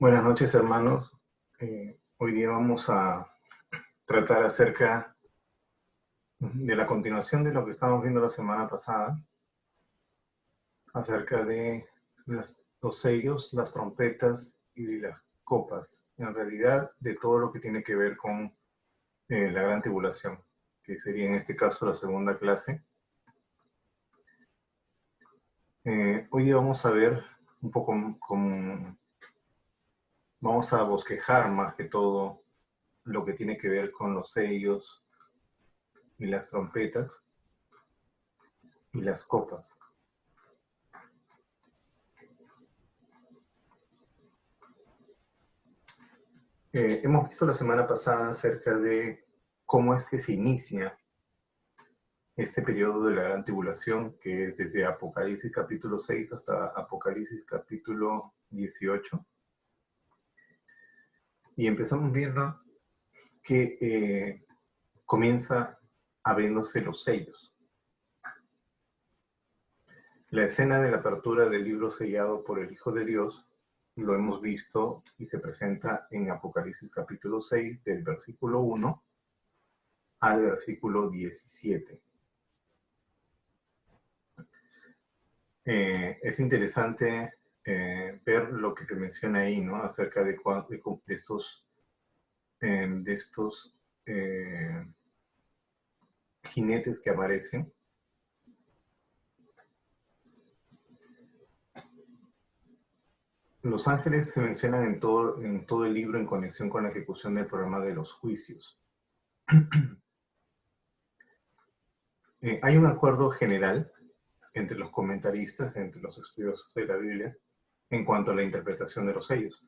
Buenas noches, hermanos. Hoy día vamos a tratar acerca de la continuación de lo que estábamos viendo la semana pasada, acerca de los sellos, las trompetas y las copas, en realidad de todo lo que tiene que ver con la gran tribulación, que sería en este caso la segunda clase. Hoy día vamos a ver un poco vamos a bosquejar más que todo lo que tiene que ver con los sellos y las trompetas y las copas. Hemos visto la semana pasada acerca de cómo es que se inicia este periodo de la gran tribulación, que es desde Apocalipsis capítulo 6 hasta Apocalipsis capítulo 18. Y empezamos viendo que comienza abriéndose los sellos. La escena de la apertura del libro sellado por el Hijo de Dios lo hemos visto y se presenta en Apocalipsis capítulo 6 del versículo 1 al versículo 17. Es interesante ver lo que se menciona ahí, ¿no? Acerca de estos jinetes que aparecen. Los ángeles se mencionan en todo el libro en conexión con la ejecución del programa de los juicios. Hay un acuerdo general entre los comentaristas, entre los estudiosos de la Biblia, en cuanto a la interpretación de los sellos.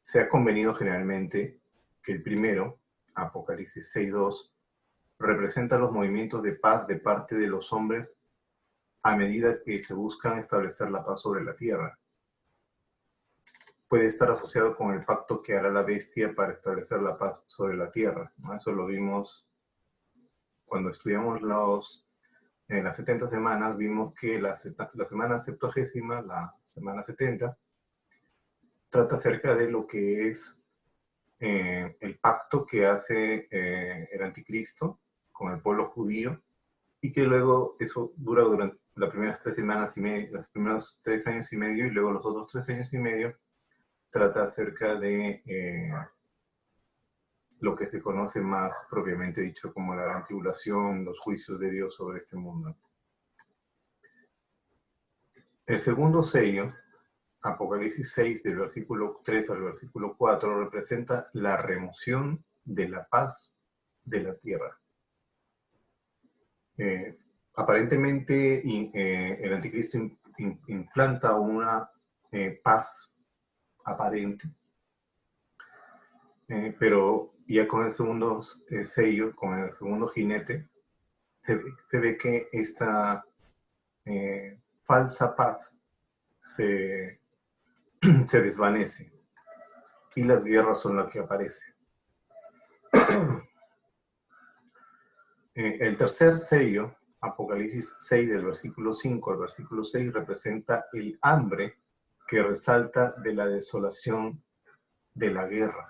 Se ha convenido generalmente que el primero, Apocalipsis 6:2, representa los movimientos de paz de parte de los hombres a medida que se buscan establecer la paz sobre la tierra. Puede estar asociado con el pacto que hará la bestia para establecer la paz sobre la tierra, ¿no? Eso lo vimos cuando estudiamos en las 70 semanas, vimos que la semana 70, la semana 70, trata acerca de lo que es el pacto que hace el anticristo con el pueblo judío, y que luego eso dura durante las primeras 3 semanas y media, los primeros 3 años y medio, y luego los otros 3 años y medio trata acerca de lo que se conoce más propiamente dicho como la gran tribulación, los juicios de Dios sobre este mundo. El segundo sello, Apocalipsis 6, del versículo 3 al versículo 4, representa la remoción de la paz de la tierra. Aparentemente el anticristo implanta una paz aparente, pero ya con el segundo sello, con el segundo jinete, se ve que esta falsa paz se desvanece y las guerras son las que aparecen. El tercer sello, Apocalipsis 6, del versículo 5 al versículo 6, representa el hambre que resalta de la desolación de la guerra.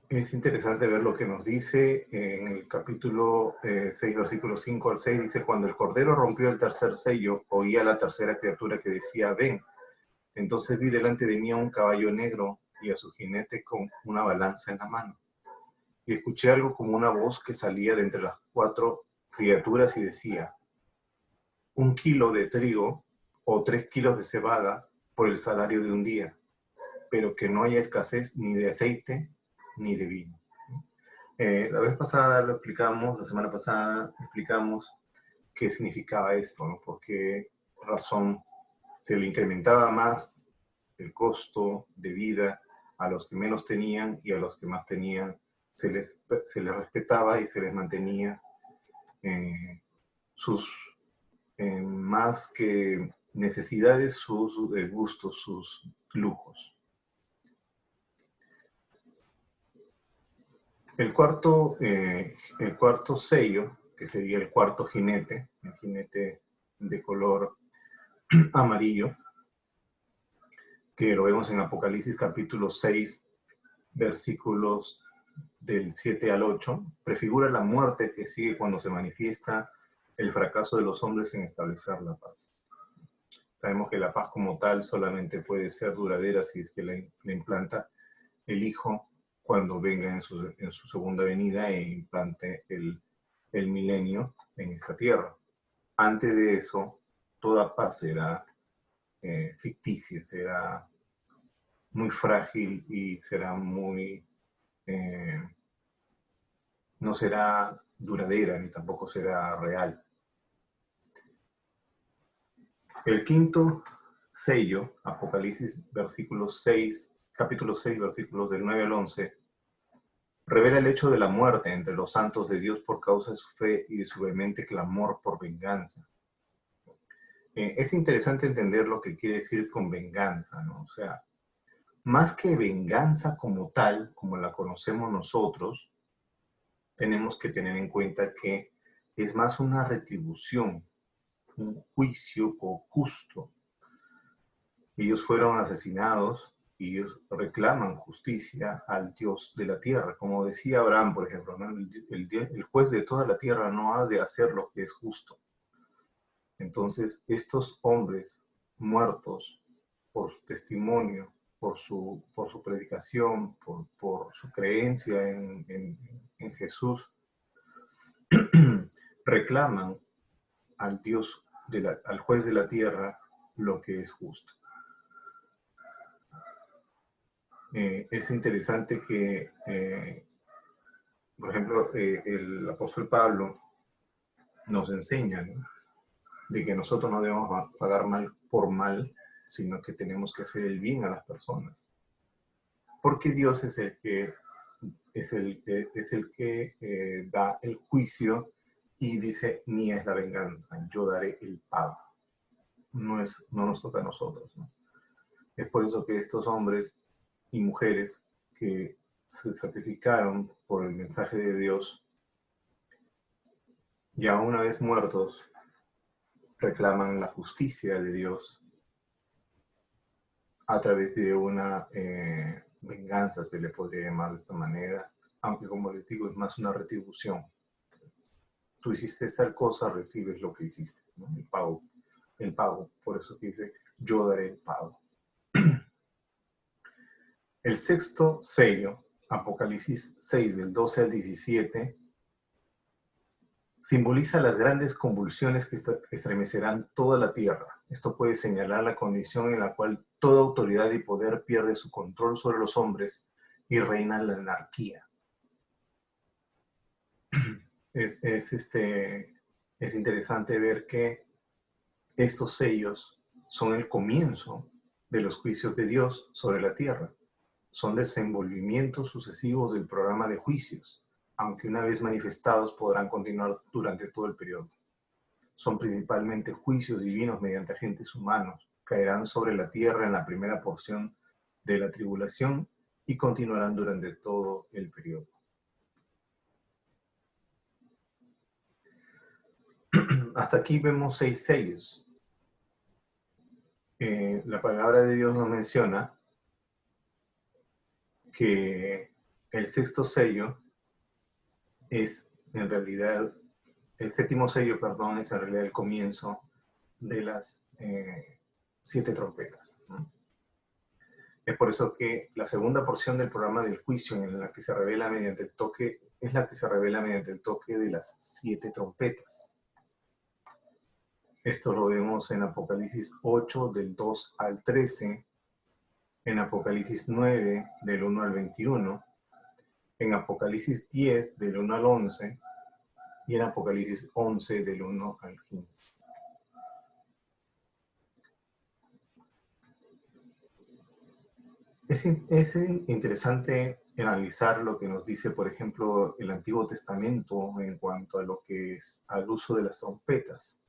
Es interesante ver lo que nos dice en el capítulo 6, versículos 5 al 6, dice: cuando el Cordero rompió el tercer sello, oí a la tercera criatura que decía: ven. Entonces vi delante de mí a un caballo negro y a su jinete con una balanza en la mano. Y escuché algo como una voz que salía de entre las 4 criaturas y decía: 1 kilo de trigo o 3 kilos de cebada por el salario de un día, pero que no haya escasez ni de aceite ni de vino. La vez pasada lo explicamos, la semana pasada explicamos qué significaba esto, ¿no? Por qué razón se le incrementaba más el costo de vida a los que menos tenían, y a los que más tenían se les respetaba y se les mantenía sus más que necesidades, sus gustos, sus lujos. El cuarto sello, que sería el cuarto jinete, el jinete de color amarillo, que lo vemos en Apocalipsis capítulo 6, versículos del 7 al 8, prefigura la muerte que sigue cuando se manifiesta el fracaso de los hombres en establecer la paz. Sabemos que la paz como tal solamente puede ser duradera si es que la implanta el Hijo cuando venga en su segunda venida e implante el milenio en esta tierra. Antes de eso, toda paz será ficticia, será muy frágil y será muy... no será duradera ni tampoco será real. El quinto sello, Apocalipsis capítulo 6, versículos del 9 al 11, revela el hecho de la muerte entre los santos de Dios por causa de su fe y de su vehemente clamor por venganza. Es interesante entender lo que quiere decir con venganza, ¿no? O sea, más que venganza como tal, como la conocemos nosotros, tenemos que tener en cuenta que es más una retribución, un juicio justo. Ellos fueron asesinados y ellos reclaman justicia al Dios de la tierra. Como decía Abraham, por ejemplo, ¿no? El juez de toda la tierra no ha de hacer lo que es justo. Entonces, estos hombres muertos por su testimonio, por su predicación, por su creencia en Jesús, reclaman al Dios, al juez de la tierra, lo que es justo. Es interesante que, por ejemplo, el apóstol Pablo nos enseña, ¿no?, de que nosotros no debemos pagar mal por mal, sino que tenemos que hacer el bien a las personas. Porque Dios es el que da el juicio y dice, mía es la venganza, yo daré el pago. No nos toca a nosotros, ¿no? Es por eso que estos hombres y mujeres que se sacrificaron por el mensaje de Dios, ya una vez muertos, reclaman la justicia de Dios a través de una venganza, se le podría llamar de esta manera, aunque como les digo, es más una retribución. Tú hiciste tal cosa, recibes lo que hiciste, ¿no? El pago, por eso que dice, yo daré el pago. El sexto sello, Apocalipsis 6, del 12 al 17, simboliza las grandes convulsiones que estremecerán toda la tierra. Esto puede señalar la condición en la cual toda autoridad y poder pierde su control sobre los hombres y reina la anarquía. Es interesante ver que estos sellos son el comienzo de los juicios de Dios sobre la tierra. Son desenvolvimientos sucesivos del programa de juicios, aunque una vez manifestados podrán continuar durante todo el periodo. Son principalmente juicios divinos mediante agentes humanos. Caerán sobre la tierra en la primera porción de la tribulación y continuarán durante todo el periodo. Hasta aquí vemos 6 sellos. La palabra de Dios nos menciona que el sexto sello es en realidad, el séptimo sello, perdón, es en realidad el comienzo de las 7 trompetas, ¿no? Es por eso que la segunda porción del programa del juicio, en la que se revela mediante el toque, es la que se revela mediante el toque de las 7 trompetas. Esto lo vemos en Apocalipsis 8, del 2 al 13, en Apocalipsis 9, del 1 al 21, en Apocalipsis 10, del 1 al 11, y en Apocalipsis 11, del 1 al 15. Es interesante analizar lo que nos dice, por ejemplo, el Antiguo Testamento en cuanto a lo que es al uso de las trompetas.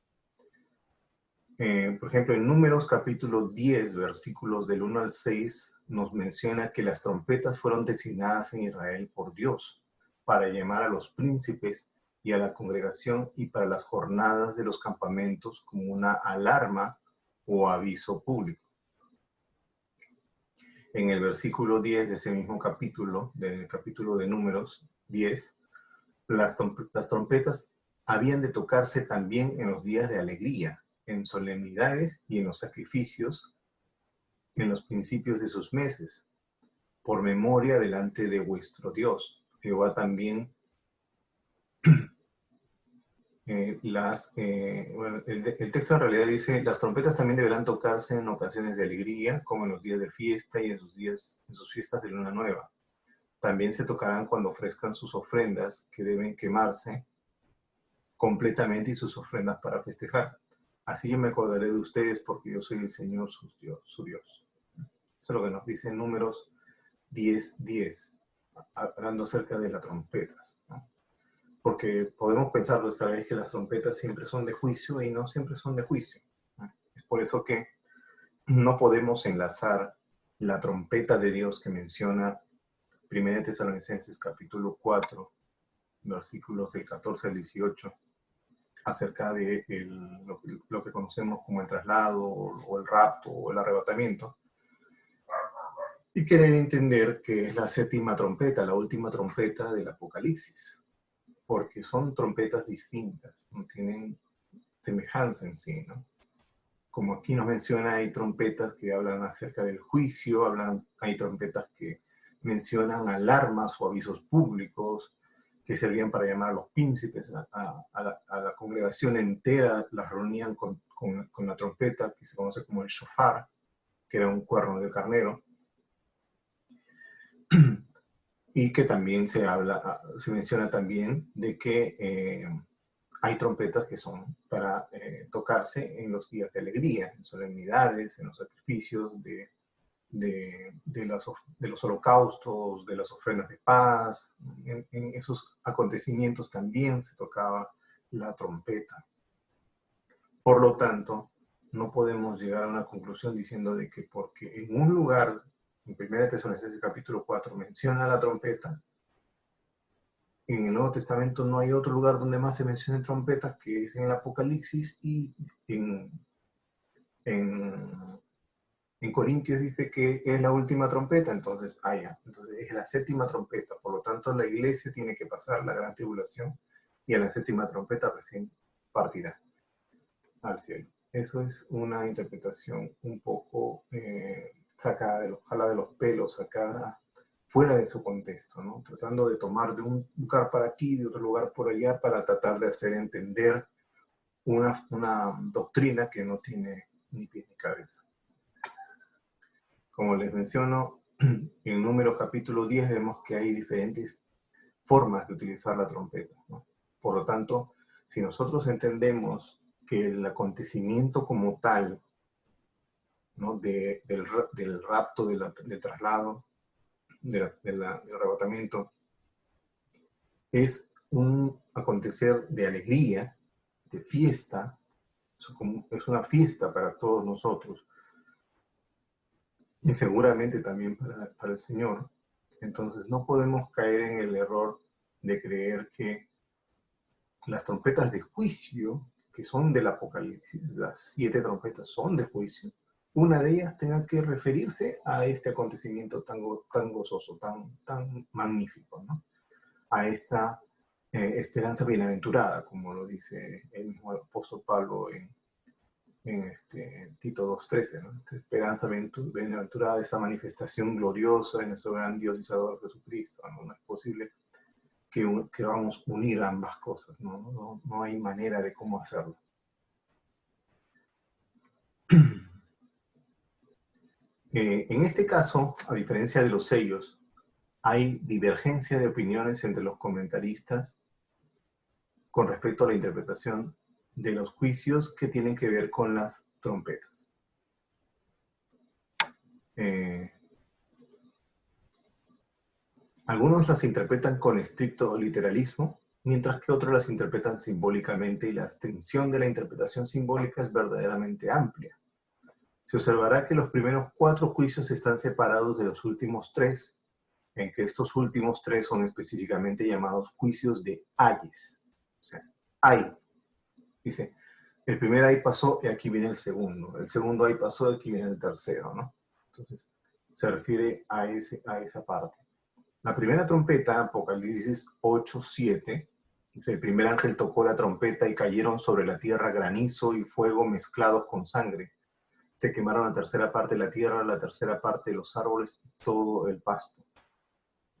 Por ejemplo, en Números capítulo 10, versículos del 1 al 6, nos menciona que las trompetas fueron designadas en Israel por Dios para llamar a los príncipes y a la congregación y para las jornadas de los campamentos como una alarma o aviso público. En el versículo 10 de ese mismo capítulo, del capítulo de Números 10, las trompetas habían de tocarse también en los días de alegría, en solemnidades y en los sacrificios, en los principios de sus meses, por memoria delante de vuestro Dios. Jehová también bueno, el texto en realidad dice, las trompetas también deberán tocarse en ocasiones de alegría, como en los días de fiesta y en sus fiestas de luna nueva. También se tocarán cuando ofrezcan sus ofrendas, que deben quemarse completamente, y sus ofrendas para festejar. Así yo me acordaré de ustedes, porque yo soy el Señor su Dios. Eso es lo que nos dice en Números 10:10, hablando acerca de las trompetas, ¿no? Porque podemos pensar otra vez que las trompetas siempre son de juicio y no siempre son de juicio, ¿no? Es por eso que no podemos enlazar la trompeta de Dios que menciona 1 Tesalonicenses capítulo 4, versículos del 14 al 18, acerca de lo que conocemos como el traslado o el rapto o el arrebatamiento, y querer entender que es la séptima trompeta, la última trompeta del Apocalipsis, porque son trompetas distintas, no tienen semejanza en sí, ¿no? Como aquí nos menciona, hay trompetas que hablan acerca del juicio, hay trompetas que mencionan alarmas o avisos públicos que servían para llamar a los príncipes, a la congregación entera, las reunían con la trompeta que se conoce como el shofar, que era un cuerno de carnero, y que también se menciona también de que hay trompetas que son para tocarse en los días de alegría, en solemnidades, en los sacrificios de los holocaustos, de las ofrendas de paz. En esos acontecimientos también se tocaba la trompeta. Por lo tanto, no podemos llegar a una conclusión diciendo de que porque en un lugar, en 1 Tesalonicenses capítulo 4, menciona la trompeta, en el Nuevo Testamento no hay otro lugar donde más se mencionen trompetas que es en el Apocalipsis, y en Corintios dice que es la última trompeta, entonces, entonces es la séptima trompeta. Por lo tanto, la iglesia tiene que pasar la gran tribulación y a la séptima trompeta recién partirá al cielo. Eso es una interpretación un poco sacada de los pelos, sacada fuera de su contexto, ¿no? Tratando de tomar de un lugar para aquí, de otro lugar por allá, para tratar de hacer entender una doctrina que no tiene ni pies ni cabeza. Como les menciono, en Números capítulo 10 vemos que hay diferentes formas de utilizar la trompeta, ¿no? Por lo tanto, si nosotros entendemos que el acontecimiento como tal, ¿no? del rapto, del traslado, del arrebatamiento, es un acontecer de alegría, de fiesta, es una fiesta para todos nosotros, y seguramente también para el Señor. Entonces no podemos caer en el error de creer que las trompetas de juicio, que son del Apocalipsis, las 7 trompetas son de juicio, una de ellas tenga que referirse a este acontecimiento tan gozoso, tan magnífico, ¿no? A esta esperanza bienaventurada, como lo dice el mismo apóstol Pablo en Tito 2:13, ¿no? Esta esperanza bienaventurada, esta manifestación gloriosa de nuestro gran Dios y Salvador Jesucristo, ¿no? No es posible que vamos a unir ambas cosas, ¿no? No hay manera de cómo hacerlo. En este caso, a diferencia de los sellos, hay divergencia de opiniones entre los comentaristas con respecto a la interpretación de los juicios que tienen que ver con las trompetas. Algunos las interpretan con estricto literalismo, mientras que otros las interpretan simbólicamente, y la extensión de la interpretación simbólica es verdaderamente amplia. Se observará que los primeros 4 juicios están separados de los últimos 3, en que estos últimos 3 son específicamente llamados juicios de ayes. O sea, ay. Dice, el primer ay pasó y aquí viene el segundo. El segundo ay pasó y aquí viene el tercero, ¿no? Entonces, se refiere a esa parte. La primera trompeta, Apocalipsis 8:7, dice, el primer ángel tocó la trompeta y cayeron sobre la tierra granizo y fuego mezclados con sangre. Se quemaron la tercera parte de la tierra, la tercera parte de los árboles y todo el pasto.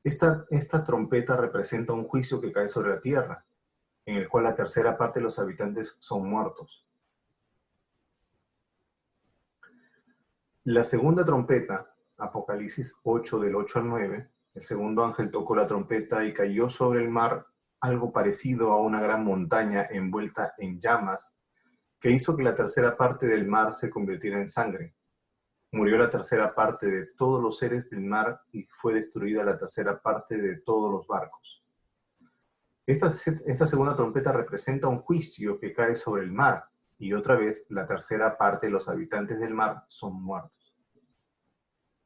Esta trompeta representa un juicio que cae sobre la tierra, en el cual la tercera parte de los habitantes son muertos. La segunda trompeta, Apocalipsis 8, del 8 al 9, el segundo ángel tocó la trompeta y cayó sobre el mar algo parecido a una gran montaña envuelta en llamas, que hizo que la tercera parte del mar se convirtiera en sangre. Murió la tercera parte de todos los seres del mar y fue destruida la tercera parte de todos los barcos. Esta segunda trompeta representa un juicio que cae sobre el mar, y otra vez la tercera parte de los habitantes del mar son muertos.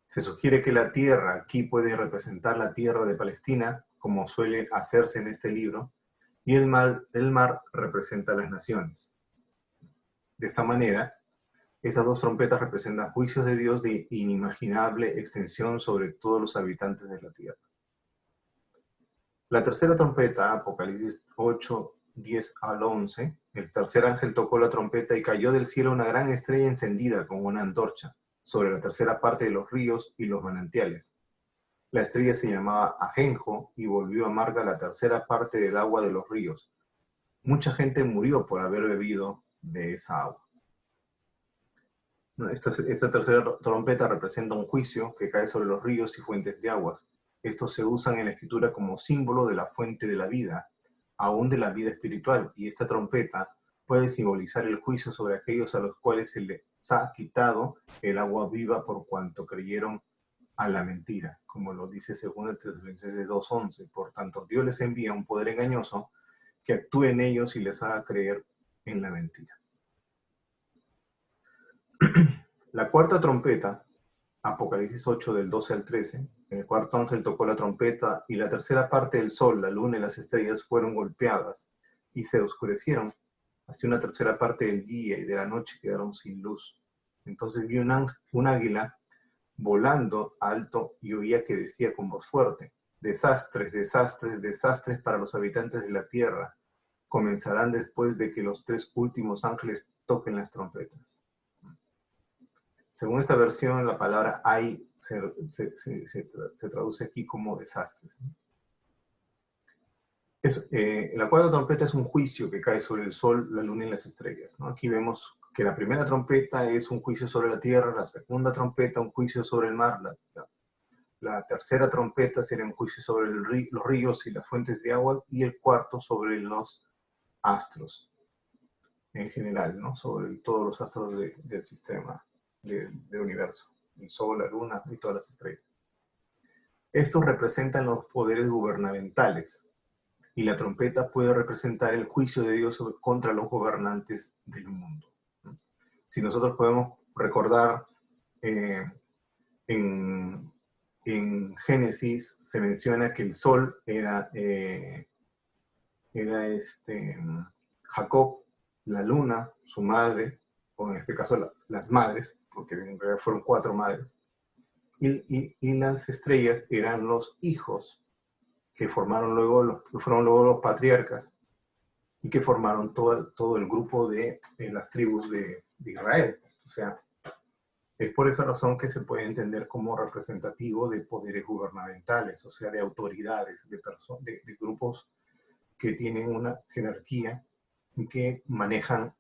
Se sugiere que la tierra aquí puede representar la tierra de Palestina, como suele hacerse en este libro, y el mar representa las naciones. De esta manera, estas dos trompetas representan juicios de Dios de inimaginable extensión sobre todos los habitantes de la tierra. La tercera trompeta, Apocalipsis 8, 10 al 11, el tercer ángel tocó la trompeta y cayó del cielo una gran estrella encendida como una antorcha sobre la tercera parte de los ríos y los manantiales. La estrella se llamaba Ajenjo y volvió amarga la tercera parte del agua de los ríos. Mucha gente murió por haber bebido de esa agua. Esta tercera trompeta representa un juicio que cae sobre los ríos y fuentes de aguas. Estos se usan en la escritura como símbolo de la fuente de la vida, aún de la vida espiritual, y esta trompeta puede simbolizar el juicio sobre aquellos a los cuales se les ha quitado el agua viva por cuanto creyeron a la mentira, como lo dice 2 Tesalonicenses 2:11. Por tanto, Dios les envía un poder engañoso que actúe en ellos y les haga creer en la mentira. La cuarta trompeta, Apocalipsis 8 del 12 al 13, el cuarto ángel tocó la trompeta y la tercera parte del sol, la luna y las estrellas fueron golpeadas y se oscurecieron. Así una tercera parte del día y de la noche quedaron sin luz. Entonces vi un águila volando alto y oía que decía con voz fuerte, desastres, desastres, desastres para los habitantes de la tierra. Comenzarán después de que los tres últimos ángeles toquen las trompetas. Según esta versión, la palabra ay se traduce aquí como desastres. La cuarta trompeta es un juicio que cae sobre el sol, la luna y las estrellas, ¿no? Aquí vemos que la primera trompeta es un juicio sobre la tierra, la segunda trompeta un juicio sobre el mar, la tercera trompeta sería un juicio sobre los ríos y las fuentes de agua, y el cuarto sobre los astros en general, ¿no? Sobre todos los astros del sistema. Del universo, el sol, la luna y todas las estrellas. Estos representan los poderes gubernamentales y la trompeta puede representar el juicio de Dios contra los gobernantes del mundo. Si nosotros podemos recordar, en Génesis se menciona que el sol era Jacob, la luna, su madre, o en este caso las madres, porque en realidad fueron 4 madres, y las estrellas eran los hijos que fueron luego los patriarcas y que formaron todo el grupo de las tribus de Israel. O sea, es por esa razón que se puede entender como representativo de poderes gubernamentales, o sea, de autoridades, de grupos que tienen una jerarquía y que manejan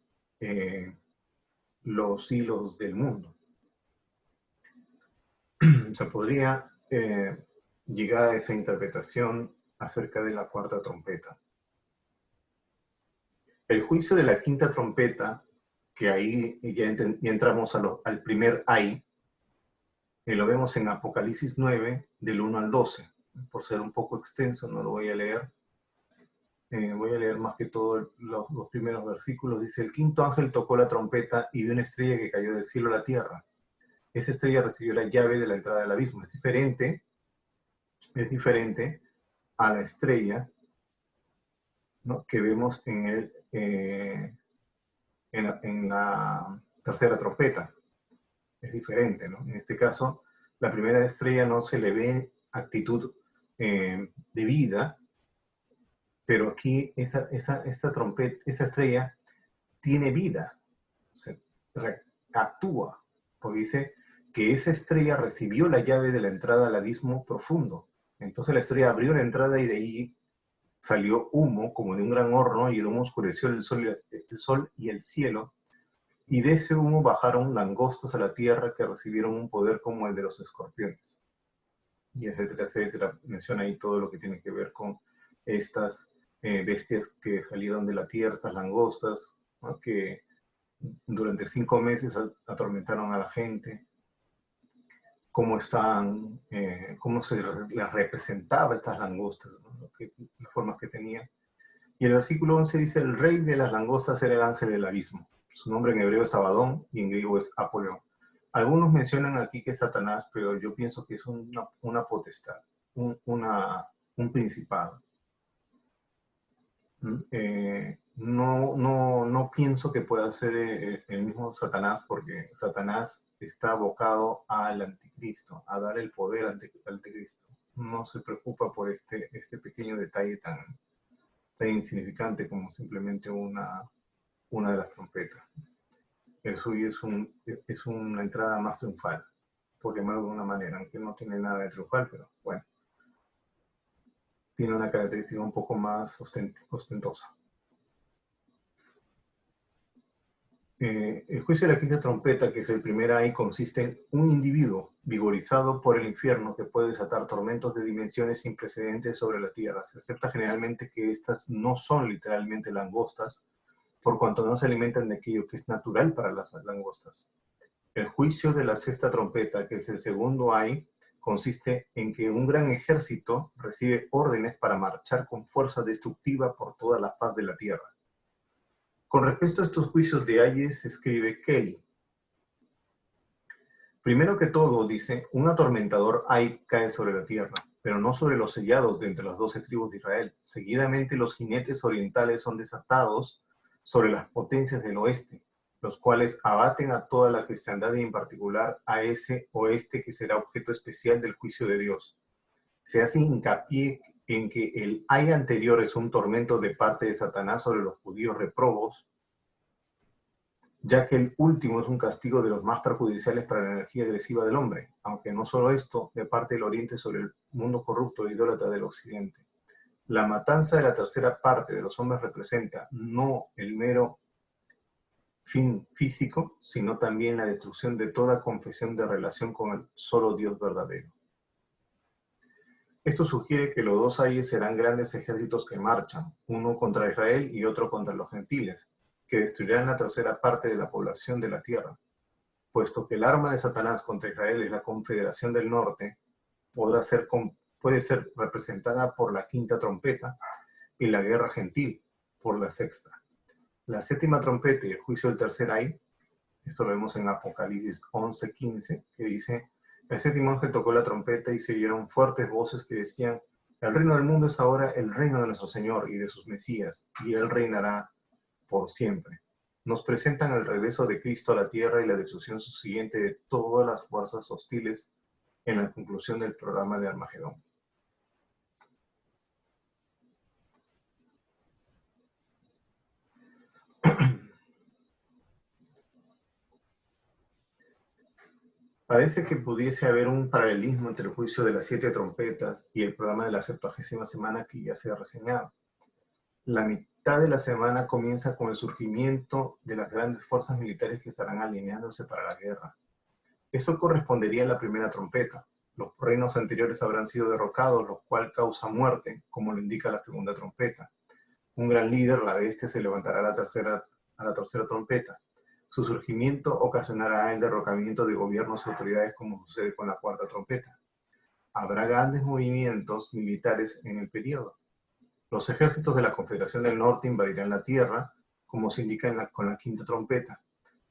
los hilos del mundo. Se podría llegar a esa interpretación acerca de la cuarta trompeta. El juicio de la quinta trompeta, que ahí ya entramos al primer ay, lo vemos en Apocalipsis 9, del 1 al 12. Por ser un poco extenso, no lo voy a leer. Voy a leer más que todo los primeros versículos. Dice, el quinto ángel tocó la trompeta y vio una estrella que cayó del cielo a la tierra. Esa estrella recibió la llave de la entrada del abismo. Es diferente a la estrella, ¿no?, que vemos en en la tercera trompeta. Es diferente, ¿no? En este caso, la primera estrella no se le ve actitud de vida, pero aquí esta estrella tiene vida, o sea, actúa, porque dice que esa estrella recibió la llave de la entrada al abismo profundo. Entonces la estrella abrió la entrada y de ahí salió humo como de un gran horno, y el humo oscureció el sol y el cielo, y de ese humo bajaron langostas a la tierra que recibieron un poder como el de los escorpiones. Y etcétera, etcétera. Menciona ahí todo lo que tiene que ver con estas bestias que salieron de la tierra, estas langostas, ¿no? Que durante 5 meses atormentaron a la gente, cómo se les representaba estas langostas, ¿no? Las formas que tenían. Y el versículo 11 dice: el rey de las langostas era el ángel del abismo. Su nombre en hebreo es Abadón y en griego es Apolión. Algunos mencionan aquí que es Satanás, pero yo pienso que es una potestad, un principado. No pienso que pueda ser el mismo Satanás, porque Satanás está abocado al anticristo, a dar el poder al anticristo. No se preocupa por este pequeño detalle tan insignificante como simplemente una de las trompetas. El suyo es una entrada más triunfal, por llamarlo de una manera, aunque no tiene nada de triunfal, pero bueno, tiene una característica un poco más ostentosa. El juicio de la quinta trompeta, que es el primer ay, consiste en un individuo vigorizado por el infierno que puede desatar tormentos de dimensiones sin precedentes sobre la tierra. Se acepta generalmente que estas no son literalmente langostas, por cuanto no se alimentan de aquello que es natural para las langostas. El juicio de la sexta trompeta, que es el segundo ay, consiste en que un gran ejército recibe órdenes para marchar con fuerza destructiva por toda la faz de la tierra. Con respecto a estos juicios de ayes, escribe Kelly: primero que todo, dice, un atormentador ay cae sobre la tierra, pero no sobre los sellados de entre las 12 tribus de Israel. Seguidamente los jinetes orientales son desatados sobre las potencias del oeste, los cuales abaten a toda la cristiandad y en particular a ese oeste que será objeto especial del juicio de Dios. Se hace hincapié en que el ay anterior es un tormento de parte de Satanás sobre los judíos reprobos, ya que el último es un castigo de los más perjudiciales para la energía agresiva del hombre, aunque no solo esto, de parte del oriente sobre el mundo corrupto e idólatra del occidente. La matanza de la tercera parte de los hombres representa no el mero fin físico, sino también la destrucción de toda confesión de relación con el solo Dios verdadero. Esto sugiere que los dos ayes serán grandes ejércitos que marchan, uno contra Israel y otro contra los gentiles, que destruirán la tercera parte de la población de la tierra. Puesto que el arma de Satanás contra Israel es la Confederación del Norte, puede ser representada por la quinta trompeta y la guerra gentil por la sexta. La séptima trompeta y el juicio del tercer ay, esto lo vemos en Apocalipsis 11:15, que dice: el séptimo ángel tocó la trompeta y se oyeron fuertes voces que decían: el reino del mundo es ahora el reino de nuestro Señor y de sus Mesías, y Él reinará por siempre. Nos presentan el regreso de Cristo a la tierra y la destrucción subsiguiente de todas las fuerzas hostiles en la conclusión del programa de Armagedón. Parece que pudiese haber un paralelismo entre el juicio de las 7 trompetas y el programa de la 70ª semana que ya se ha reseñado. La mitad de la semana comienza con el surgimiento de las grandes fuerzas militares que estarán alineándose para la guerra. Eso correspondería a la primera trompeta. Los reinos anteriores habrán sido derrocados, lo cual causa muerte, como lo indica la segunda trompeta. Un gran líder, la bestia, se levantará a la tercera trompeta. Su surgimiento ocasionará el derrocamiento de gobiernos y autoridades, como sucede con la cuarta trompeta. Habrá grandes movimientos militares en el periodo. Los ejércitos de la Confederación del Norte invadirán la tierra, como se indica con la quinta trompeta,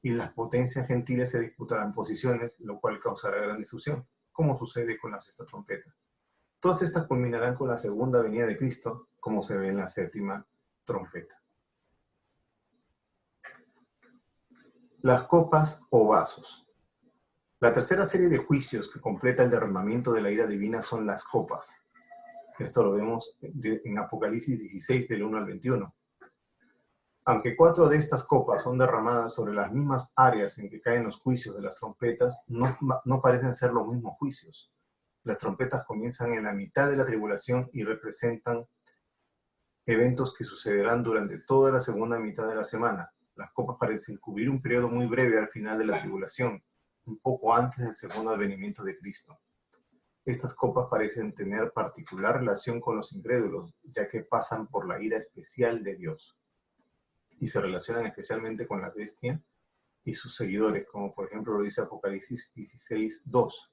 y las potencias gentiles se disputarán posiciones, lo cual causará gran destrucción, como sucede con la sexta trompeta. Todas estas culminarán con la segunda venida de Cristo, como se ve en la séptima trompeta. Las copas o vasos. La tercera serie de juicios que completa el derramamiento de la ira divina son las copas. Esto lo vemos en Apocalipsis 16, del 1 al 21. Aunque 4 de estas copas son derramadas sobre las mismas áreas en que caen los juicios de las trompetas, no parecen ser los mismos juicios. Las trompetas comienzan en la mitad de la tribulación y representan eventos que sucederán durante toda la segunda mitad de la semana. Las copas parecen cubrir un periodo muy breve al final de la tribulación, un poco antes del segundo advenimiento de Cristo. Estas copas parecen tener particular relación con los incrédulos, ya que pasan por la ira especial de Dios y se relacionan especialmente con la bestia y sus seguidores, como por ejemplo lo dice Apocalipsis 16, 2.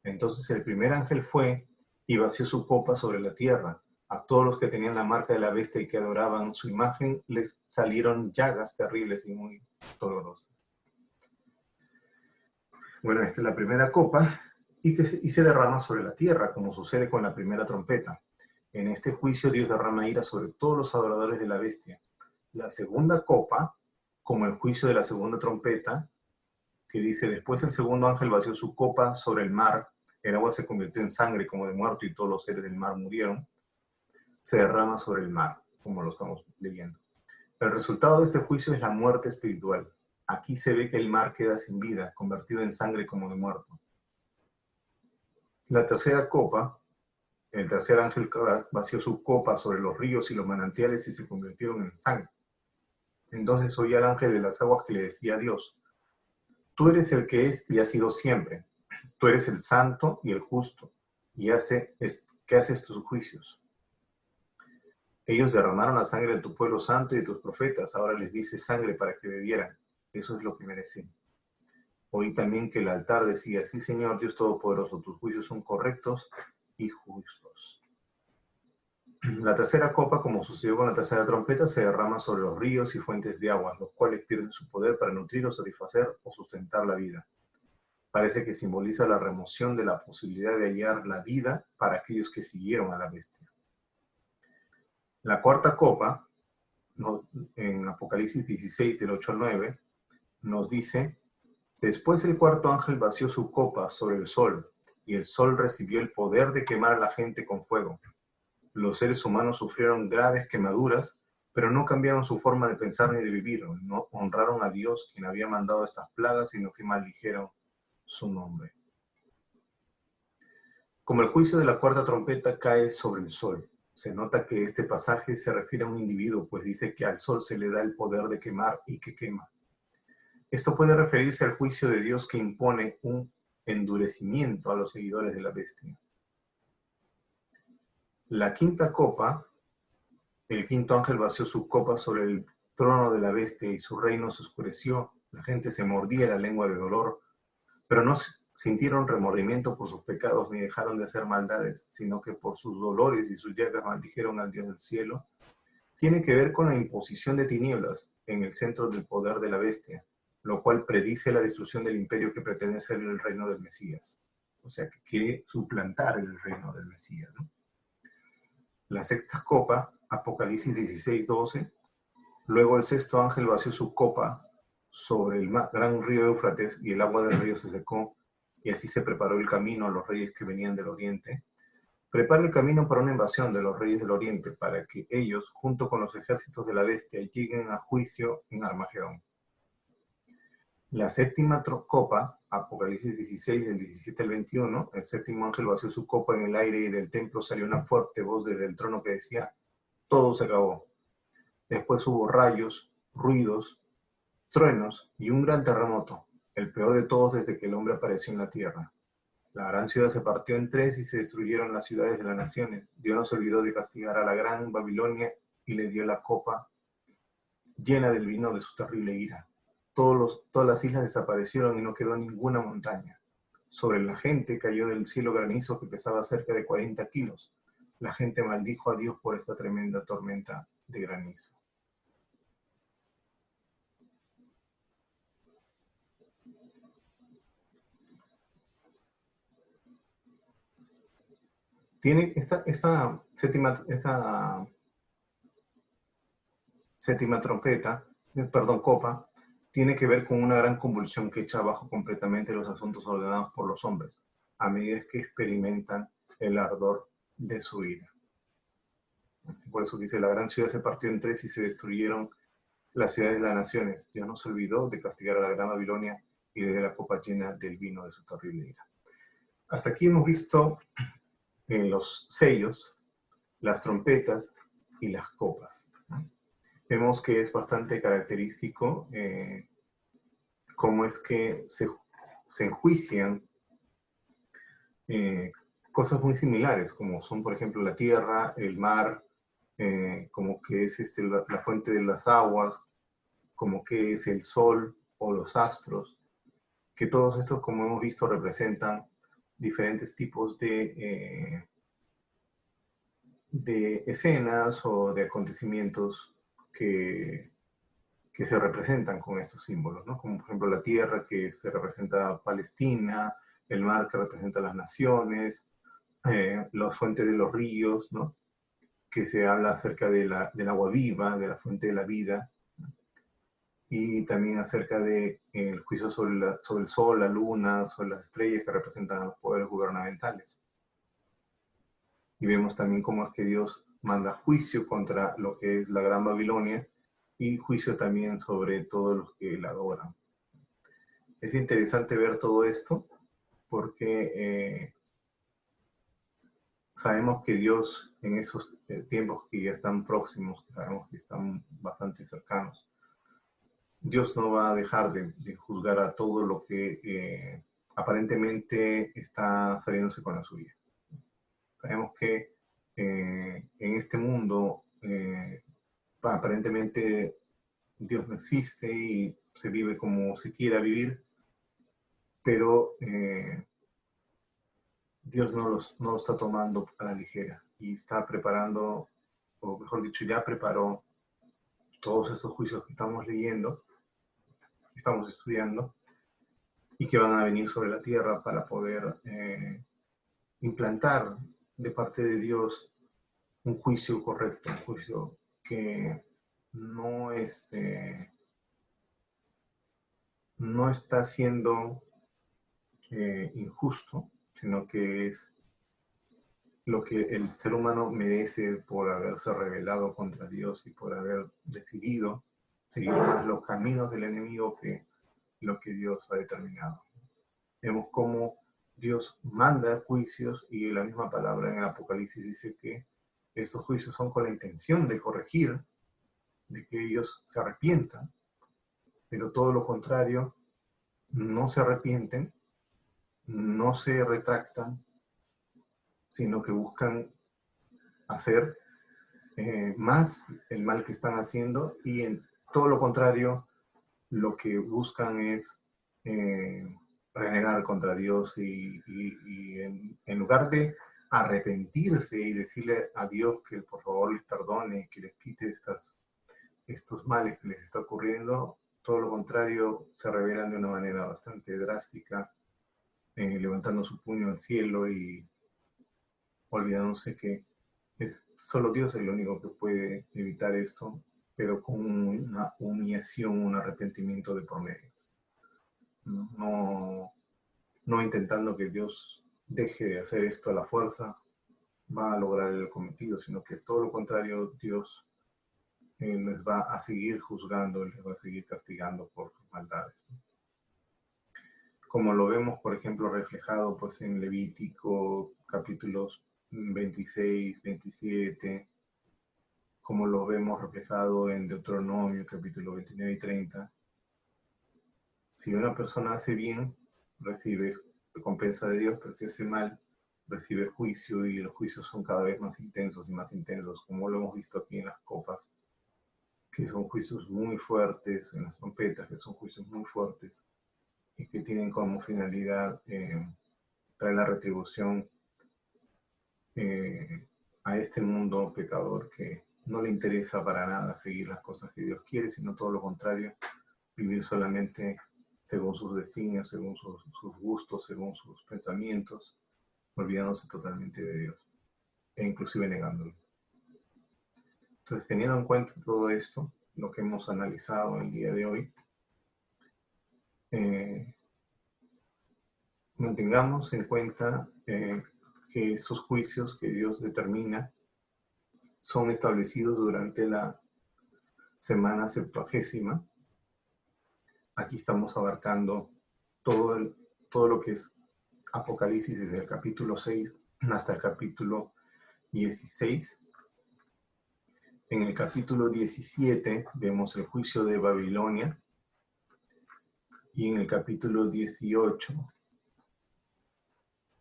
Entonces el primer ángel fue y vació su copa sobre la tierra. A todos los que tenían la marca de la bestia y que adoraban su imagen, les salieron llagas terribles y muy dolorosas. Bueno, esta es la primera copa y se derrama sobre la tierra, como sucede con la primera trompeta. En este juicio Dios derrama ira sobre todos los adoradores de la bestia. La segunda copa, como el juicio de la segunda trompeta, que dice, después el segundo ángel vació su copa sobre el mar, el agua se convirtió en sangre como de muerto y todos los seres del mar murieron, se derrama sobre el mar, como lo estamos leyendo. El resultado de este juicio es la muerte espiritual. Aquí se ve que el mar queda sin vida, convertido en sangre como de muerto. La tercera copa, el tercer ángel vació su copa sobre los ríos y los manantiales y se convirtieron en sangre. Entonces oí al ángel de las aguas que le decía a Dios, tú eres el que es y has sido siempre. Tú eres el santo y el justo, y que haces tus juicios. Ellos derramaron la sangre de tu pueblo santo y de tus profetas. Ahora les dice sangre para que bebieran. Eso es lo que merecen. Oí también que el altar decía, sí, Señor Dios Todopoderoso, tus juicios son correctos y justos. La tercera copa, como sucedió con la tercera trompeta, se derrama sobre los ríos y fuentes de agua, los cuales pierden su poder para nutrir o satisfacer o sustentar la vida. Parece que simboliza la remoción de la posibilidad de hallar la vida para aquellos que siguieron a la bestia. La cuarta copa, en Apocalipsis 16, del 8 al 9, nos dice, después el cuarto ángel vació su copa sobre el sol, y el sol recibió el poder de quemar a la gente con fuego. Los seres humanos sufrieron graves quemaduras, pero no cambiaron su forma de pensar ni de vivir, no honraron a Dios quien había mandado estas plagas, sino que maldijeron su nombre. Como el juicio de la cuarta trompeta cae sobre el sol, se nota que este pasaje se refiere a un individuo, pues dice que al sol se le da el poder de quemar y que quema. Esto puede referirse al juicio de Dios que impone un endurecimiento a los seguidores de la bestia. La quinta copa, el quinto ángel vació su copa sobre el trono de la bestia y su reino se oscureció. La gente se mordía la lengua de dolor, pero no sintieron remordimiento por sus pecados ni dejaron de hacer maldades, sino que por sus dolores y sus llagas maldijeron al Dios del cielo. Tiene que ver con la imposición de tinieblas en el centro del poder de la bestia, lo cual predice la destrucción del imperio que pretende ser el reino del Mesías. O sea, que quiere suplantar el reino del Mesías, ¿no? La sexta copa, Apocalipsis 16, 12. Luego el sexto ángel vació su copa sobre el gran río Éufrates y el agua del río se secó y así se preparó el camino a los reyes que venían del oriente. Prepara el camino para una invasión de los reyes del oriente para que ellos, junto con los ejércitos de la bestia, lleguen a juicio en Armagedón. La séptima copa, Apocalipsis 16, del 17 al 21, el séptimo ángel vació su copa en el aire y del templo salió una fuerte voz desde el trono que decía, todo se acabó. Después hubo rayos, ruidos, truenos y un gran terremoto, el peor de todos desde que el hombre apareció en la tierra. La gran ciudad se partió en tres y se destruyeron las ciudades de las naciones. Dios no se olvidó de castigar a la gran Babilonia y le dio la copa llena del vino de su terrible ira. Todas las islas desaparecieron y no quedó ninguna montaña. Sobre la gente cayó del cielo granizo que pesaba cerca de 40 kilos. La gente maldijo a Dios por esta tremenda tormenta de granizo. Tiene esta séptima trompeta, copa, tiene que ver con una gran convulsión que echa abajo completamente los asuntos ordenados por los hombres, a medida que experimentan el ardor de su ira. Por eso dice, la gran ciudad se partió en tres y se destruyeron las ciudades de las naciones. Dios no se olvidó de castigar a la gran Babilonia y le dio la copa llena del vino de su terrible ira. Hasta aquí hemos visto los sellos, las trompetas y las copas. Vemos que es bastante característico cómo es que se enjuician cosas muy similares, como son, por ejemplo, la tierra, el mar, como que es la fuente de las aguas, como que es el sol o los astros, que todos estos, como hemos visto, representan diferentes tipos de escenas o de acontecimientos que se representan con estos símbolos, ¿no? Como por ejemplo la tierra que se representa a Palestina, el mar que representa a las naciones, las fuentes de los ríos, ¿no? Que se habla acerca del agua viva, de la fuente de la vida, y también acerca del juicio sobre el sol, la luna, sobre las estrellas que representan a los poderes gubernamentales. Y vemos también cómo es que Dios manda juicio contra lo que es la Gran Babilonia y juicio también sobre todos los que la adoran. Es interesante ver todo esto porque sabemos que Dios en esos tiempos que ya están próximos, sabemos que están bastante cercanos, Dios no va a dejar de juzgar a todo lo que aparentemente está saliéndose con la suya. Sabemos que en este mundo aparentemente Dios no existe y se vive como se quiera vivir, pero Dios no lo está tomando a la ligera y está preparando, o mejor dicho, ya preparó todos estos juicios que estamos leyendo, que estamos estudiando, y que van a venir sobre la tierra para poder implantar de parte de Dios un juicio correcto, un juicio que no, no está siendo injusto, sino que es lo que el ser humano merece por haberse rebelado contra Dios y por haber decidido seguir más los caminos del enemigo que lo que Dios ha determinado. Vemos cómo Dios manda juicios y la misma palabra en el Apocalipsis dice que estos juicios son con la intención de corregir, de que ellos se arrepientan, pero todo lo contrario, no se arrepienten, no se retractan, sino que buscan hacer más el mal que están haciendo y en todo lo contrario, lo que buscan es renegar contra Dios y en lugar de arrepentirse y decirle a Dios que por favor les perdone, que les quite estos males que les está ocurriendo, todo lo contrario, se revelan de una manera bastante drástica, levantando su puño al cielo y olvidándose que es solo Dios el único que puede evitar esto, pero con una humillación, un arrepentimiento de por medio. No, no intentando que Dios deje de hacer esto a la fuerza, va a lograr el cometido, sino que todo lo contrario, Dios les va a seguir juzgando, les va a seguir castigando por sus maldades. Como lo vemos, por ejemplo, reflejado pues, en Levítico, capítulos 26, 27, como lo vemos reflejado en Deuteronomio, capítulo 29 y 30. Si una persona hace bien, recibe recompensa de Dios, pero si hace mal, recibe juicio y los juicios son cada vez más intensos y más intensos, como lo hemos visto aquí en las copas, que son juicios muy fuertes, en las trompetas, que son juicios muy fuertes y que tienen como finalidad traer la retribución a este mundo pecador que no le interesa para nada seguir las cosas que Dios quiere, sino todo lo contrario, vivir solamente según sus designios, según sus gustos, según sus pensamientos, olvidándose totalmente de Dios e inclusive negándolo. Entonces, teniendo en cuenta todo esto, lo que hemos analizado el día de hoy, eh, mantengamos en cuenta que estos juicios que Dios determina son establecidos durante la semana septuagésima. Aquí estamos abarcando todo lo que es Apocalipsis desde el capítulo 6 hasta el capítulo 16. En el capítulo 17 vemos el juicio de Babilonia y en el capítulo 18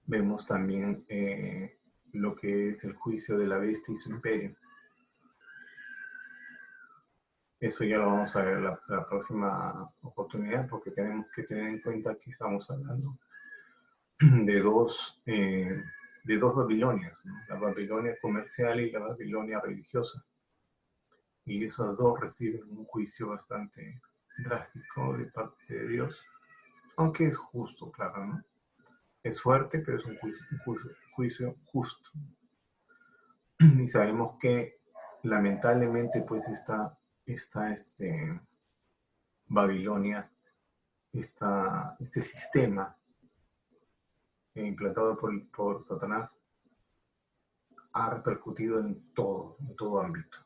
vemos también lo que es el juicio de la bestia y su imperio. Eso ya lo vamos a ver la próxima oportunidad, porque tenemos que tener en cuenta que estamos hablando de dos Babilonias, ¿no? La Babilonia comercial y la Babilonia religiosa. Y esos dos reciben un juicio bastante drástico de parte de Dios, aunque es justo, claro, ¿no? Es fuerte, pero es un juicio justo. Y sabemos que lamentablemente pues esta Babilonia, este sistema implantado por Satanás, ha repercutido en todo ámbito,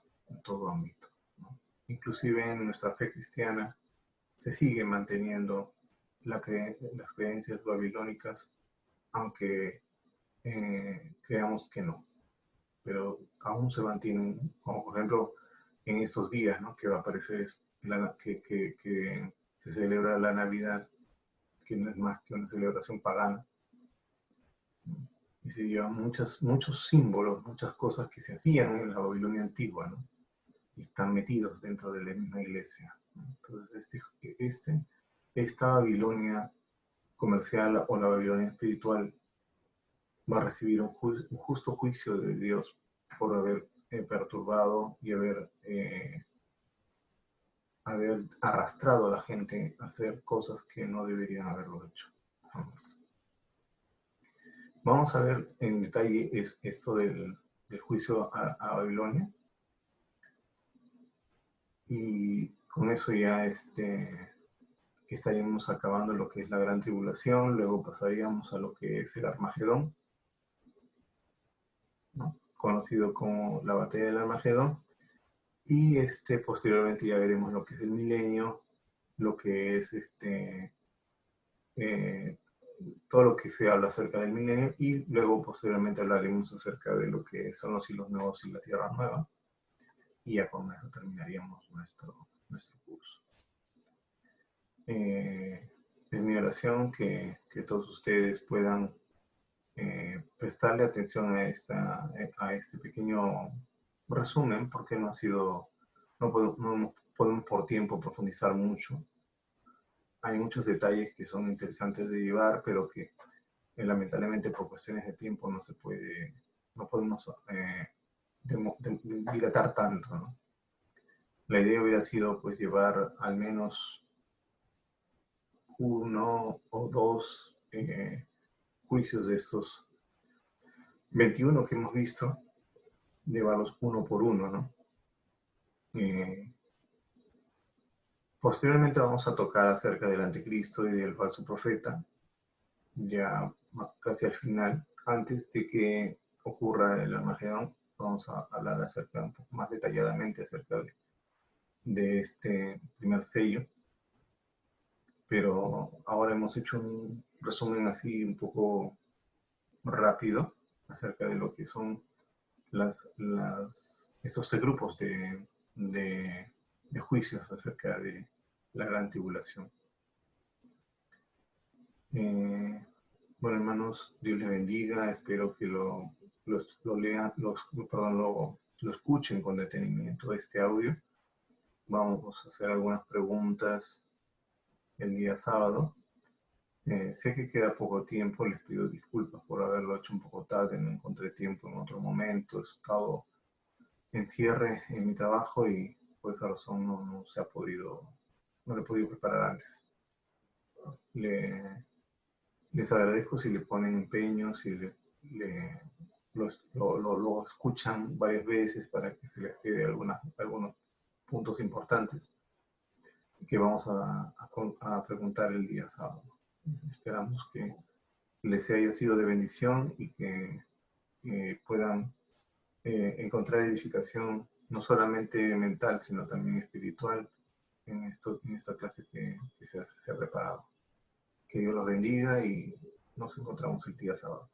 ¿no? Inclusive en nuestra fe cristiana se sigue manteniendo las creencias babilónicas, aunque creamos que no, pero aún se mantienen, como por ejemplo en estos días, ¿no? Que va a aparecer que se celebra la Navidad, que no es más que una celebración pagana, ¿no? Y se llevan muchos símbolos, muchas cosas que se hacían en la Babilonia antigua, ¿no? Y están metidos dentro de la misma iglesia, ¿no? Entonces, esta Babilonia comercial o la Babilonia espiritual va a recibir un justo juicio de Dios por haber perturbado y haber arrastrado a la gente a hacer cosas que no deberían haberlo hecho. Vamos a ver en detalle esto del juicio a Babilonia. Y con eso ya estaríamos acabando lo que es la gran tribulación. Luego pasaríamos a lo que es el Armagedón, ¿no? Conocido como la batalla del Armagedón. Y posteriormente ya veremos lo que es el milenio, lo que es todo lo que se habla acerca del milenio, y luego posteriormente hablaremos acerca de lo que son los cielos nuevos y la tierra nueva, y ya con eso terminaríamos nuestro curso. Es mi oración que todos ustedes puedan prestarle atención a este pequeño resumen, porque no podemos por tiempo profundizar mucho. Hay muchos detalles que son interesantes de llevar, pero que lamentablemente por cuestiones de tiempo no podemos dilatar tanto, ¿no? La idea hubiera sido pues llevar al menos uno o dos juicios de estos 21 que hemos visto, llevarlos uno por uno, ¿no? Posteriormente vamos a tocar acerca del anticristo y del falso profeta, ya casi al final. Antes de que ocurra el Armagedón, vamos a hablar un poco más detalladamente acerca de este primer sello. Pero ahora hemos hecho un resumen así un poco rápido acerca de lo que son esos grupos de juicios acerca de la gran tribulación. Bueno, hermanos, Dios les bendiga. Espero que lo lean, lo escuchen con detenimiento este audio. Vamos a hacer algunas preguntas el día sábado. Sé que queda poco tiempo, les pido disculpas por haberlo hecho un poco tarde, no encontré tiempo en otro momento, he estado en cierre en mi trabajo y por esa razón no le he podido preparar antes. Les agradezco si le ponen empeño, si lo escuchan varias veces para que se les quede algunos puntos importantes. que vamos a preguntar el día sábado. Esperamos que les haya sido de bendición y que puedan encontrar edificación no solamente mental, sino también espiritual en esta clase que se ha preparado. Que Dios los bendiga y nos encontramos el día sábado.